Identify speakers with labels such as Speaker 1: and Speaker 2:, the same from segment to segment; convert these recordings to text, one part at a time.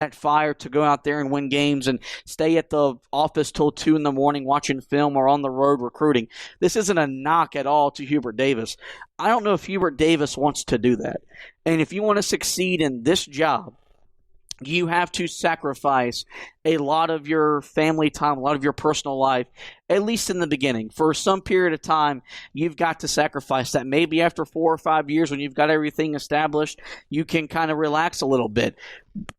Speaker 1: that fire to go out there and win games and stay at the office till 2 in the morning watching film or on the road recruiting. This isn't a knock at all to Hubert Davis. I don't know if Hubert Davis wants to do that. And if you want to succeed in this job, you have to sacrifice a lot of your family time, a lot of your personal life, at least in the beginning. For some period of time, you've got to sacrifice that. Maybe after 4 or 5 years, when you've got everything established, you can kind of relax a little bit.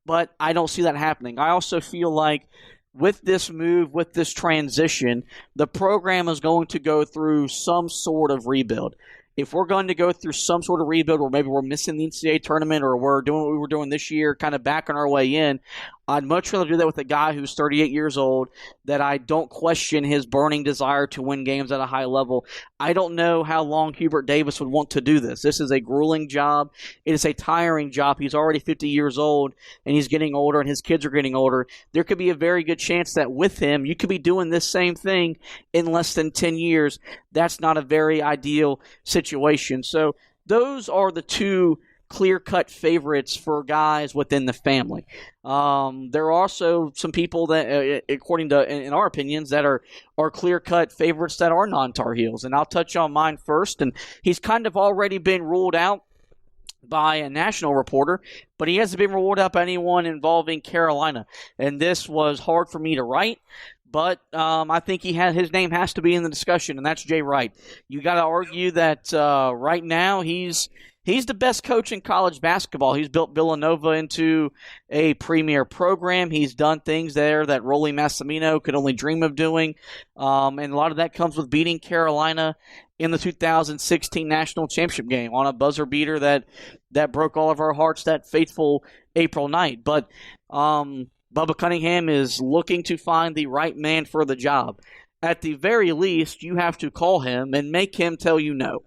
Speaker 1: But I don't see that happening. I also feel like with this move, with this transition, the program is going to go through some sort of rebuild. If we're going to go through some sort of rebuild, or maybe we're missing the NCAA tournament, or we're doing what we were doing this year, kind of backing our way in, I'd much rather do that with a guy who's 38 years old, that I don't question his burning desire to win games at a high level. I don't know how long Hubert Davis would want to do this. This is a grueling job. It is a tiring job. He's already 50 years old, and he's getting older, and his kids are getting older. There could be a very good chance that with him, you could be doing this same thing in less than 10 years. That's not a very ideal situation. So those are the two clear-cut favorites for guys within the family. There are also some people that, according to, in our opinions, that are clear-cut favorites that are non-Tar Heels. And I'll touch on mine first. And he's kind of already been ruled out by a national reporter, but he hasn't been ruled out by anyone involving Carolina. And this was hard for me to write, but I think his name has to be in the discussion, and that's Jay Wright. You got to argue that right now he's the best coach in college basketball. He's built Villanova into a premier program. He's done things there that Rolly Massimino could only dream of doing, and a lot of that comes with beating Carolina in the 2016 national championship game on a buzzer beater that broke all of our hearts that fateful April night. But Bubba Cunningham is looking to find the right man for the job. At the very least, you have to call him and make him tell you no.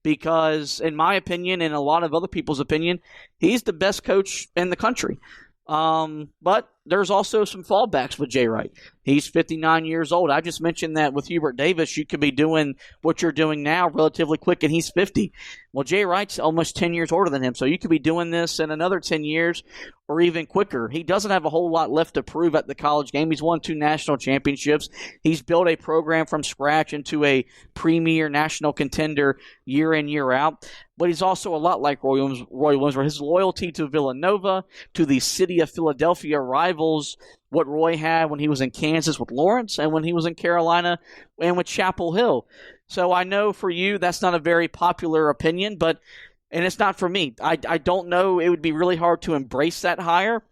Speaker 1: Because, in my opinion, and a lot of other people's opinion, he's the best coach in the country. But there's also some fallbacks with Jay Wright. He's 59 years old. I just mentioned that with Hubert Davis, you could be doing what you're doing now relatively quick, and he's 50. Well, Jay Wright's almost 10 years older than him, so you could be doing this in another 10 years or even quicker. He doesn't have a whole lot left to prove at the college game. He's won 2 national championships. He's built a program from scratch into a premier national contender year in, year out. But he's also a lot like Roy Williams, where his loyalty to Villanova, to the city of Philadelphia, rivals what Roy had when he was in Kansas with Lawrence and when he was in Carolina and with Chapel Hill. So I know for you that's not a very popular opinion, and it's not for me. I don't know. It would be really hard to embrace that hire.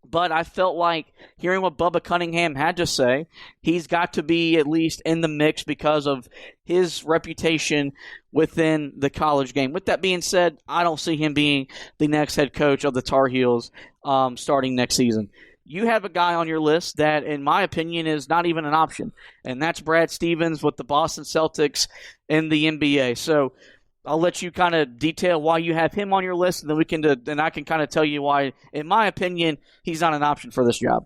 Speaker 1: But I felt like hearing what Bubba Cunningham had to say, he's got to be at least in the mix because of his reputation within the college game. With that being said, I don't see him being the next head coach of the Tar Heels starting next season. You have a guy on your list that, in my opinion, is not even an option, and that's Brad Stevens with the Boston Celtics in the NBA. So I'll let you kind of detail why you have him on your list, and then I can kind of tell you why, in my opinion, he's not an option for this job.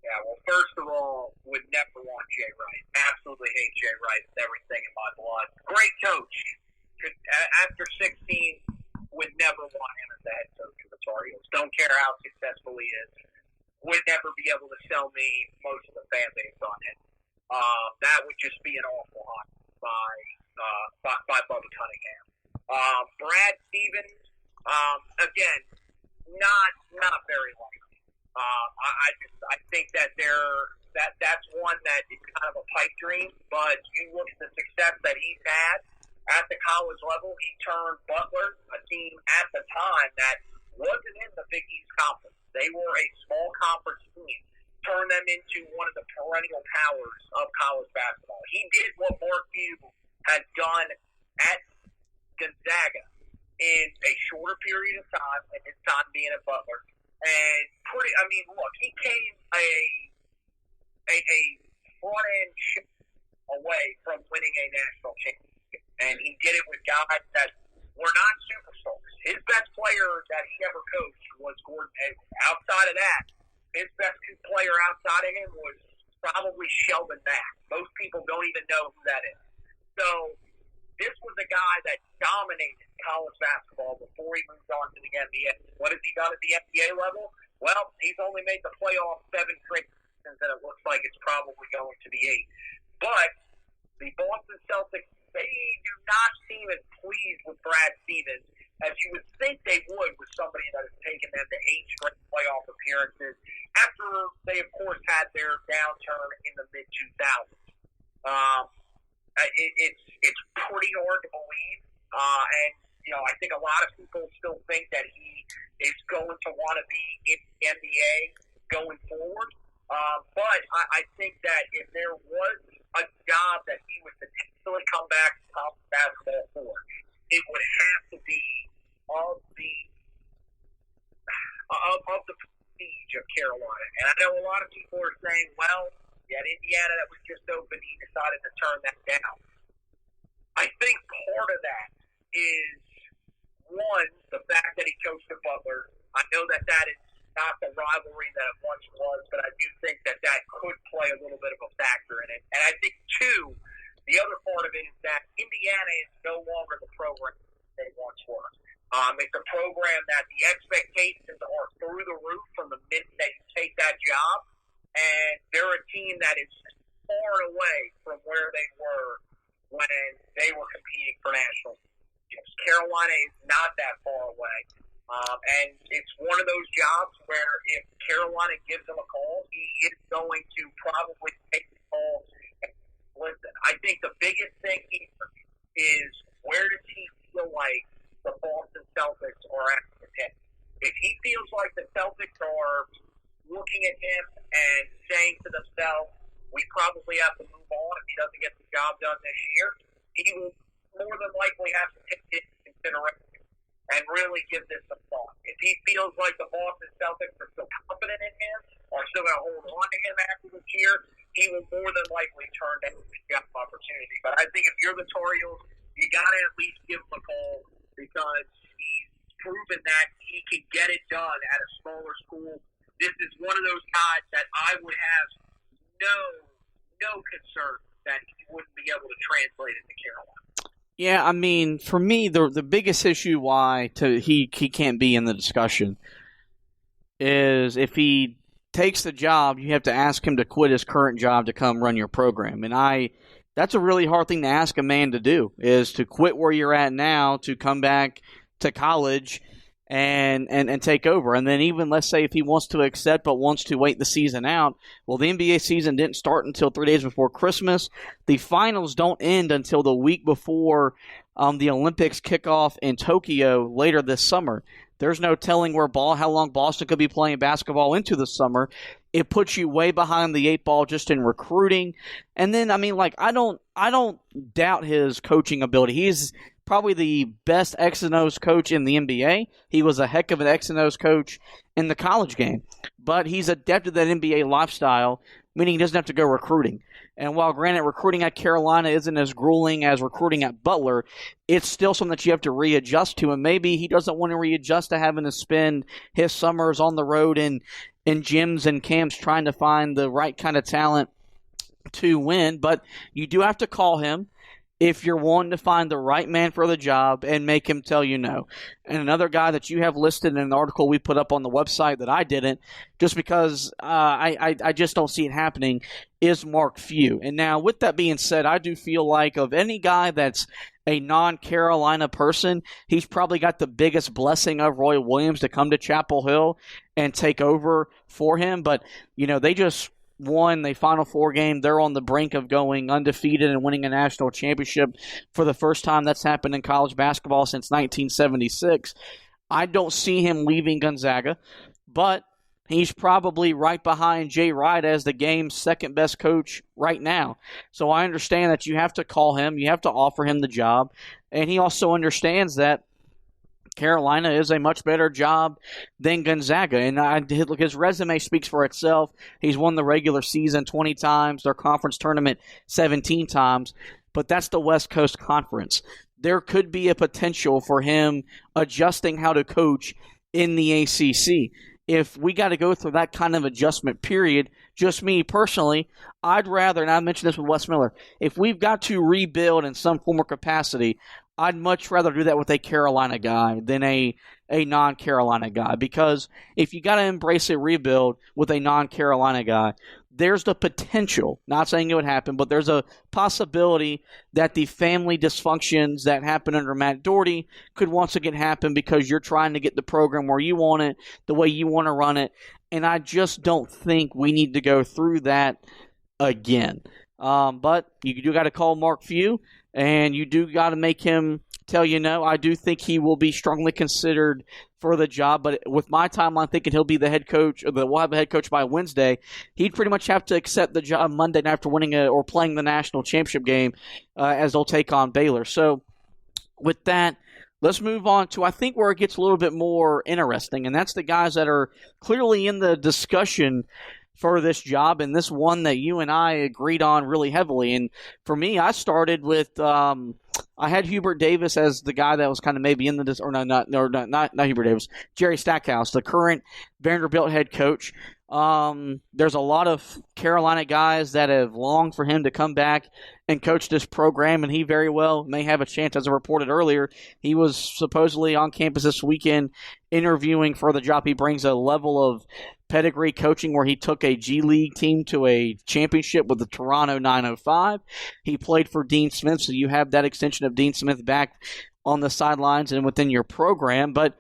Speaker 2: Yeah, well, first of all, would never want Jay Wright. Absolutely hate Jay Wright with everything in my blood. Great coach. After 16, would never want him as the head coach of the Tar Heels. Don't care how successful he is. Would never be able to sell me most of the fan base on it. That would just be an awful hire by Bubba Cunningham. Brad Stevens, again, not very likely. I think that that's one that is kind of a pipe dream. But you look at the success that he's had at the college level. He turned Butler, a team at the time that wasn't in the Big East Conference. They were a small conference team. Turned them into one of the perennial powers of college basketball. He did what Mark Few had done at Gonzaga in a shorter period of time, and his time being at Butler. And look, he came a front end away from winning a national championship, and he did it with guys that were not superstars. His best player that he ever coached was Gordon Hayward. Outside of that, his best player outside of him was probably Sheldon Mack. Most people don't even know who that is. So this was a guy that dominated college basketball before he moved on to the NBA. What has he done at the NBA level? Well, he's only made the playoffs 7 straight seasons, and it looks like it's probably going to be 8. But the Boston Celtics, they do not seem as pleased with Brad Stevens as you would think they would with somebody that has taken them to 8 straight playoff appearances after they, of course, had their downturn in the mid-2000s. It's pretty hard to believe, and I think a lot of people still think that he is going to want to be in the NBA going forward. But I think that if there was a job that he would potentially come back to top basketball for, it would have to be of the prestige of Carolina. And I know a lot of people are saying, well, at Indiana that was just open, he decided to turn that down. I think part of that is, one, the fact that he coached at Butler. I know that is not the rivalry that it once was, but I do think that could play a little bit of a factor in it. And I think, two, the other part of it is that Indiana is no longer the program they once were. It's a program that the expectations are through the roof from the minute that you take that job, and they're a team that is far away from where they were when they were competing for national championships. Carolina is not that far away. And it's one of those jobs where if Carolina gives him a call, he is going to probably take the call and listen. I think the biggest thing here is, where does he feel like the Boston Celtics are at the pick? If he feels like the Celtics are looking at him and saying to themselves, we probably have to move on if he doesn't get the job done this year, he will more than likely have to take it into consideration and really give this some thought. If he feels like the Boston Celtics are still confident in him, or still going to hold on to him after this year, he will more than likely turn down the job opportunity. But I think if you're the Tar Heels, you got to at least give him a call, because he's proven that he can get it done at a smaller school. This is one of those guys that I would have no concern that he wouldn't be able to translate into Carolina.
Speaker 1: Yeah, I mean, for me, the biggest issue why he can't be in the discussion is if he takes the job, you have to ask him to quit his current job to come run your program. And that's a really hard thing to ask a man to do, is to quit where you're at now to come back to college and take over. And then even, let's say, if he wants to accept but wants to wait the season out, well, the NBA season didn't start until 3 days before Christmas. The finals don't end until the week before the Olympics kick off in Tokyo later this summer. There's no telling how long Boston could be playing basketball into the summer. It puts you way behind the 8 ball just in recruiting. And then, I mean, like, I don't doubt his coaching ability. He's probably the best X and O's coach in the NBA. He was a heck of an X and O's coach in the college game. But he's adapted that NBA lifestyle, meaning he doesn't have to go recruiting. And while, granted, recruiting at Carolina isn't as grueling as recruiting at Butler, it's still something that you have to readjust to. And maybe he doesn't want to readjust to having to spend his summers on the road in gyms and camps trying to find the right kind of talent to win. But you do have to call him if you're wanting to find the right man for the job and make him tell you no. And another guy that you have listed in an article we put up on the website that I didn't, just because I just don't see it happening, is Mark Few. And now, with that being said, I do feel like of any guy that's a non-Carolina person, he's probably got the biggest blessing of Roy Williams to come to Chapel Hill and take over for him. But, they just won the Final Four game. They're on the brink of going undefeated and winning a national championship for the first time that's happened in college basketball since 1976. I don't see him leaving Gonzaga, but he's probably right behind Jay Wright as the game's second best coach right now. So I understand that you have to call him, you have to offer him the job, and he also understands that Carolina is a much better job than Gonzaga. And his resume speaks for itself. He's won the regular season 20 times, their conference tournament 17 times, but that's the West Coast Conference. There could be a potential for him adjusting how to coach in the ACC. If we got to go through that kind of adjustment period, just me personally, I'd rather, and I mentioned this with Wes Miller, if we've got to rebuild in some form or capacity, I'd much rather do that with a Carolina guy than a a non-Carolina guy, because if you got to embrace a rebuild with a non-Carolina guy, there's the potential, not saying it would happen, but there's a possibility that the family dysfunctions that happened under Matt Doherty could once again happen because you're trying to get the program where you want it, the way you want to run it, and I just don't think we need to go through that again. But you do got to call Mark Few, and you do got to make him tell you no. I do think he will be strongly considered for the job, but with my timeline thinking he'll be the head coach, or we'll have a head coach by Wednesday, he'd pretty much have to accept the job Monday night after winning or playing the national championship game as they'll take on Baylor. So with that, let's move on to, I think, where it gets a little bit more interesting, and that's the guys that are clearly in the discussion for this job, and this one that you and I agreed on really heavily. And for me, I started with I had Hubert Davis as the guy that was kind of maybe in the not Hubert Davis, Jerry Stackhouse, the current Vanderbilt head coach. There's a lot of Carolina guys that have longed for him to come back and coach this program, and he very well may have a chance. As I reported earlier, he was supposedly on campus this weekend interviewing for the job. He brings a level of pedigree coaching where he took a G League team to a championship with the Toronto 905. He played for Dean Smith, so you have that extension of Dean Smith back on the sidelines and within your program. But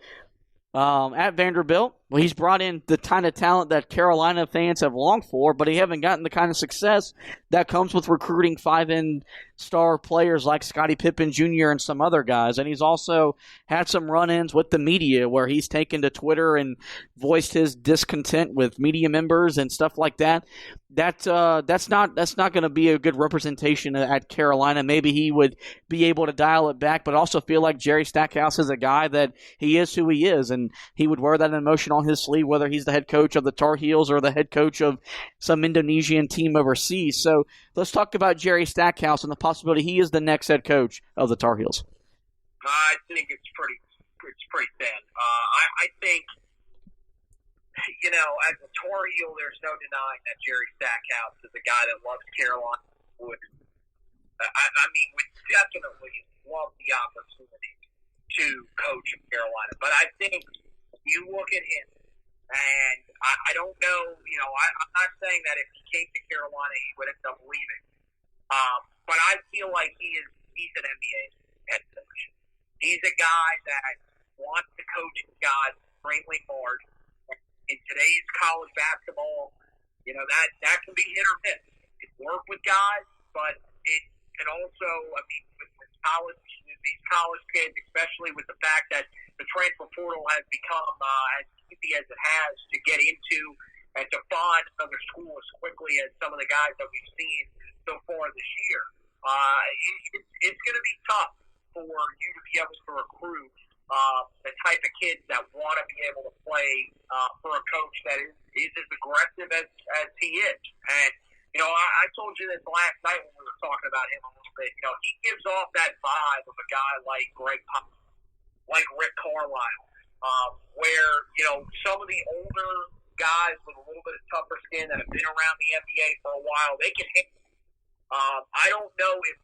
Speaker 1: at Vanderbilt, well, he's brought in the kind of talent that Carolina fans have longed for, but he haven't gotten the kind of success that comes with recruiting 5-star players like Scottie Pippen Jr. and some other guys. And he's also had some run-ins with the media where he's taken to Twitter and voiced his discontent with media members and stuff like that. That's not going to be a good representation at Carolina. Maybe he would be able to dial it back, but also feel like Jerry Stackhouse is a guy that he is who he is, and he would wear that emotion on his sleeve, whether he's the head coach of the Tar Heels or the head coach of some Indonesian team overseas. So let's talk about Jerry Stackhouse and the possibility he is the next head coach of the Tar Heels.
Speaker 2: I think it's pretty thin. I think, as a Tar Heel, there's no denying that Jerry Stackhouse is a guy that loves Carolina. Would definitely love the opportunity to coach in Carolina. But I think you look at him, and I don't know, I'm not saying that if he came to Carolina, he would end up leaving. But I feel like he's an NBA head coach. He's a guy that wants to coach guys extremely hard. In today's college basketball, that can be hit or miss. It work with guys, but it can also, with college, these college kids, especially with the fact that the transfer portal has become as easy as it has to get into and to find another school as quickly as some of the guys that we've seen so far this year. It's going to be tough for you to be able to recruit the type of kids that want to be able to play for a coach that is as aggressive as he is. And, I told you this last night when we were talking about him a little bit. He gives off that vibe of a guy like Greg Pop, like Rick Carlisle, where, some of the older guys with a little bit of tougher skin that have been around the NBA for a while, they can hit. I don't know if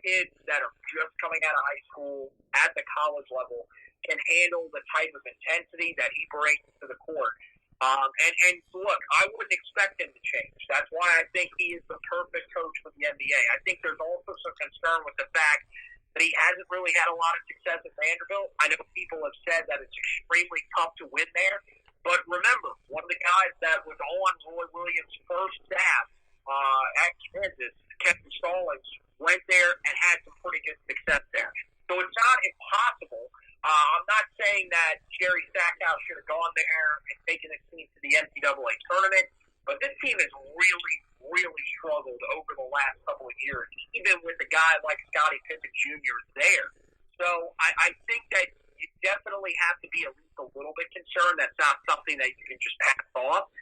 Speaker 2: kids that are just coming out of high school at the college level can handle the type of intensity that he brings to the court. And look, I wouldn't expect him to change. That's why I think he is the perfect coach for the NBA. I think there's also some concern with the fact that he hasn't really had a lot of success at Vanderbilt. I know people have said that it's extremely tough to win there. But remember, one of the guys that was on Roy Williams' first staff at Kansas, Kevin Stallings, went there and had some pretty good success there. So it's not impossible. I'm not saying that Jerry Stackhouse should have gone there and taken his team to the NCAA tournament, but this team has really, really struggled over the last couple of years, even with a guy like Scottie Pippen Jr. there. So I think that you definitely have to be at least a little bit concerned. That's not something that you can just pass off.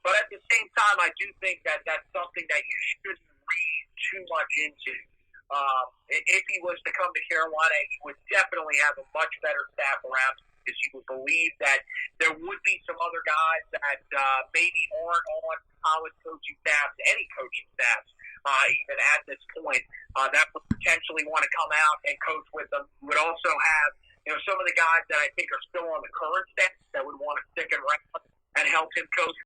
Speaker 2: But at the same time, I do think that that's something that you shouldn't read too much into. If he was to come to Carolina, he would definitely have a much better staff around him, because you would believe that there would be some other guys that maybe aren't on college coaching staffs, any coaching staffs, even at this point, that would potentially want to come out and coach with them. You would also have some of the guys that I think are still on the current staff that would want to stick around and help him coach